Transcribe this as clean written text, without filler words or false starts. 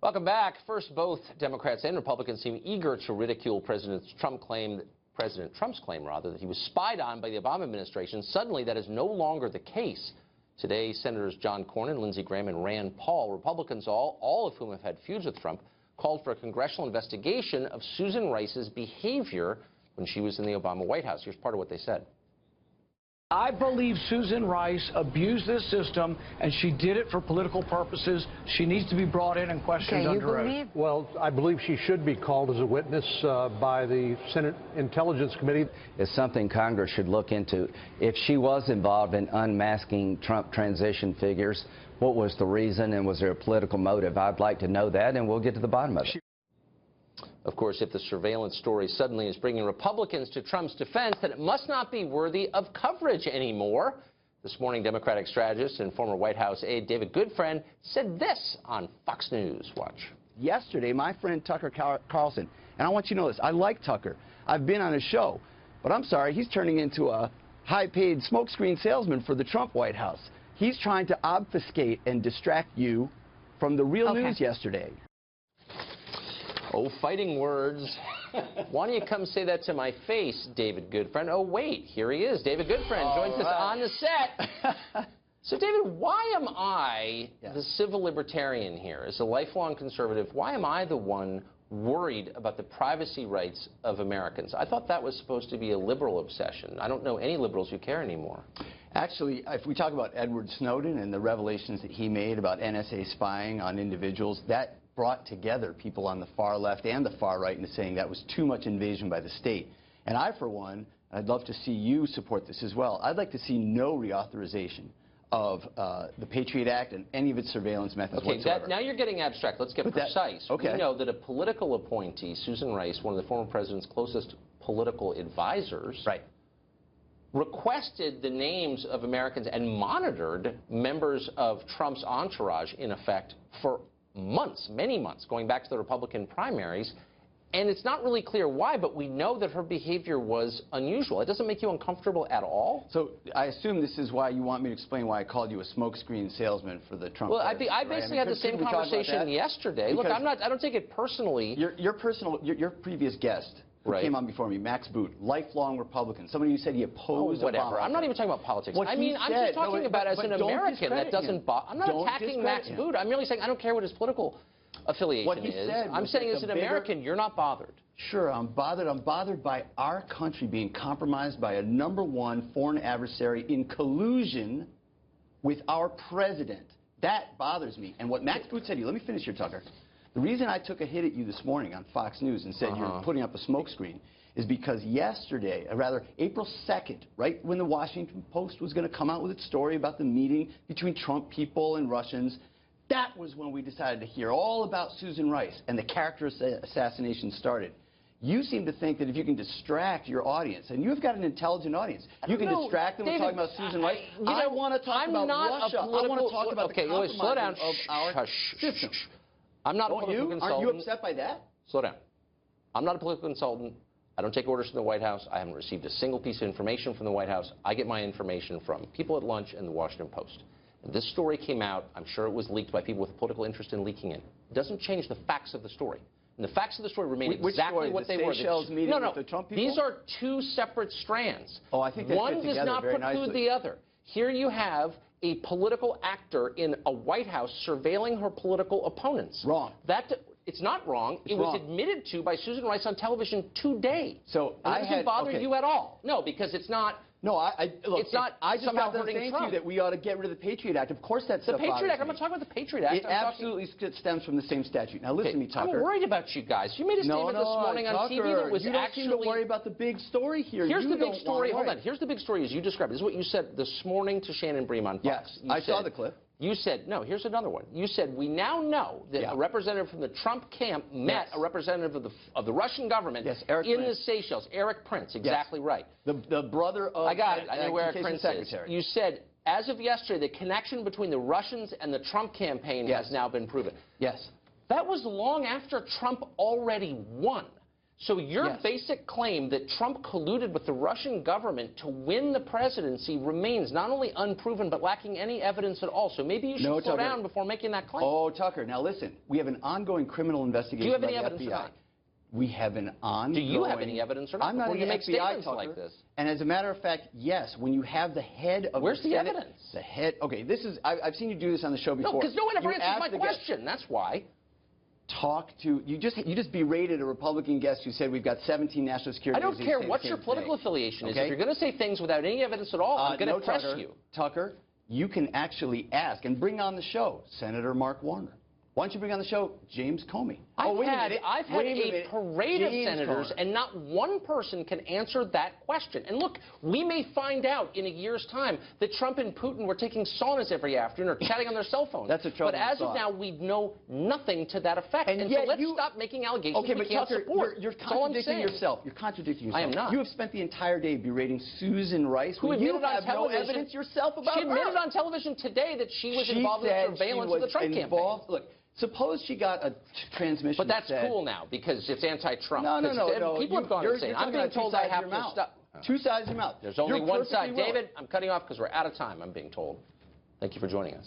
Welcome back. First, both Democrats and Republicans seem eager to ridicule President Trump's claim, that he was spied on by the Obama administration. Suddenly, that is no longer the case. Today, Senators John Cornyn, Lindsey Graham, and Rand Paul, Republicans all of whom have had feuds with Trump, called for a congressional investigation of Susan Rice's behavior when she was in the Obama White House. Here's part of what they said. I believe Susan Rice abused this system, and she did it for political purposes. She needs to be brought in and questioned under oath. Well, I believe she should be called as a witness by the Senate Intelligence Committee. It's something Congress should look into. If she was involved in unmasking Trump transition figures, what was the reason, and was there a political motive? I'd like to know that, and we'll get to the bottom of it. Of course, if the surveillance story suddenly is bringing Republicans to Trump's defense, then it must not be worthy of coverage anymore. This morning, Democratic strategist and former White House aide David Goodfriend said this on Fox News. Watch. Yesterday, my friend Tucker Carlson, and I want you to know this, I like Tucker. I've been on his show, but I'm sorry, he's turning into a high-paid smokescreen salesman for the Trump White House. He's trying to obfuscate and distract you from the real news yesterday. Oh, fighting words. Why don't you come say that to my face, David Goodfriend? Oh, wait, here he is. David Goodfriend joins us on the set. So, David, why am I the civil libertarian here? As a lifelong conservative, why am I the one worried about the privacy rights of Americans? I thought that was supposed to be a liberal obsession. I don't know any liberals who care anymore. Actually, if we talk about Edward Snowden and the revelations that he made about NSA spying on individuals, that brought together people on the far left and the far right into saying that was too much invasion by the state. And I, for one, I'd love to see you support this as well. I'd like to see no reauthorization of the Patriot Act and any of its surveillance methods whatsoever. Now you're getting abstract. Let's get precise. We know that a political appointee, Susan Rice, one of the former president's closest political advisors, requested the names of Americans and monitored members of Trump's entourage, in effect, for months, many months, going back to the Republican primaries. And it's not really clear why, but we know that her behavior was unusual. It doesn't make you uncomfortable at all? So I assume this is why you want me to explain why I called you a smokescreen salesman for the Trump. Well, I basically had the same conversation yesterday. Look, I don't take it personally. Your previous guest who came on before me, Max Boot, lifelong Republican, somebody who said he opposed whatever. Obama. I'm not even talking about politics. I mean, I'm just talking about as an American that doesn't bother. I'm not attacking Max Boot. I'm merely saying I don't care what his political affiliation is. I'm saying as an American, you're not bothered. Sure, I'm bothered. I'm bothered by our country being compromised by a #1 foreign adversary in collusion with our president. That bothers me. And what Max Boot said to you, let me finish here, Tucker. The reason I took a hit at you this morning on Fox News and said you're putting up a smokescreen is because yesterday, or rather April 2nd, right when the Washington Post was going to come out with its story about the meeting between Trump people and Russians, that was when we decided to hear all about Susan Rice and the character assassination started. You seem to think that if you can distract your audience, and you've got an intelligent audience, you can distract them with talking about Susan Rice. I want to talk about Russia. I want to talk about the compromise of our system. I'm not a political consultant. Aren't you upset by that? Slow down. I'm not a political consultant. I don't take orders from the White House. I haven't received a single piece of information from the White House. I get my information from people at lunch and the Washington Post. And this story came out. I'm sure it was leaked by people with political interest in leaking it. It doesn't change the facts of the story. And the facts of the story remain exactly what they were. No, the Trump people? These are two separate strands. Oh, I think they one does not preclude the other. Here you have a political actor in a White House surveilling her political opponents. Wrong. It's not wrong. It was admitted to by Susan Rice on television today. So it doesn't bother you at all. No, because it's not. No, look, it's not. I just got done saying to you that we ought to get rid of the Patriot Act. Of course, that's the Patriot Act. I'm not talking about the Patriot Act. It absolutely stems from the same statute. Now, listen to me, Tucker. I'm worried about you guys. You made a statement this morning on TV that was you don't seem to worry about the big story here. Here's the big story. Hold on. Here's the big story as you described it. This is what you said this morning to Shannon Bream on Fox. Yes, I saw the clip. You said, no, here's another one. You said, we now know that a representative from the Trump camp met a representative of the Russian government in the Seychelles. Eric Prince, exactly right. The brother of I got it. I know where Eric Prince is. You said, as of yesterday, the connection between the Russians and the Trump campaign has now been proven. Yes. That was long after Trump already won. So your Yes. basic claim that Trump colluded with the Russian government to win the presidency remains not only unproven but lacking any evidence at all. So maybe you should No, slow Tucker. down before making that claim. Oh, Tucker, now listen. We have an ongoing criminal investigation Do you have by any the evidence or FBI. not? We have an ongoing... Do you have any evidence or not I'm not before in you the make FBI, statements Tucker. like this? And as a matter of fact, yes, when you have the head of Where's the the Senate... evidence? The head... Okay, this is... I've seen you do this on the show before. No, because no one ever You answers ask my the guest- question. That's why. Talk to... You just berated a Republican guest who said we've got 17 national security... I don't agencies care saying what the your same political thing. affiliation is. Okay? If you're going to say things without any evidence at all, I'm going to no, press Tucker, you. Tucker, you can actually ask and bring on the show Senator Mark Warner. Why don't you bring on the show James Comey? I've wait a had minute. a Wait a minute. parade of James senators, Comey. and not one person can answer that question. And look, we may find out in a year's time that Trump and Putin were taking saunas every afternoon or chatting on their cell phones. That's a But troubling as thought. of now, we know nothing to that effect. And so yet let's you- stop making allegations Okay, we but can't Tucker, support. you're That's all I'm contradicting saying. yourself. You're contradicting yourself. I am not. You have spent the entire day berating Susan Rice. Who when you admitted on have no television- evidence yourself about She admitted her. on television today that she was involved in said the surveillance she of the was Trump involved. campaign. Look, suppose she got a transmission. But that's that said, cool now because it's anti-Trump. No. People have gone you're, insane. you're I'm talking being about two told I sides have of your to mouth. stop. Two sides of your mouth. There's only You're one perfectly side. willing. David, I'm cutting off because we're out of time. I'm being told. Thank you for joining us.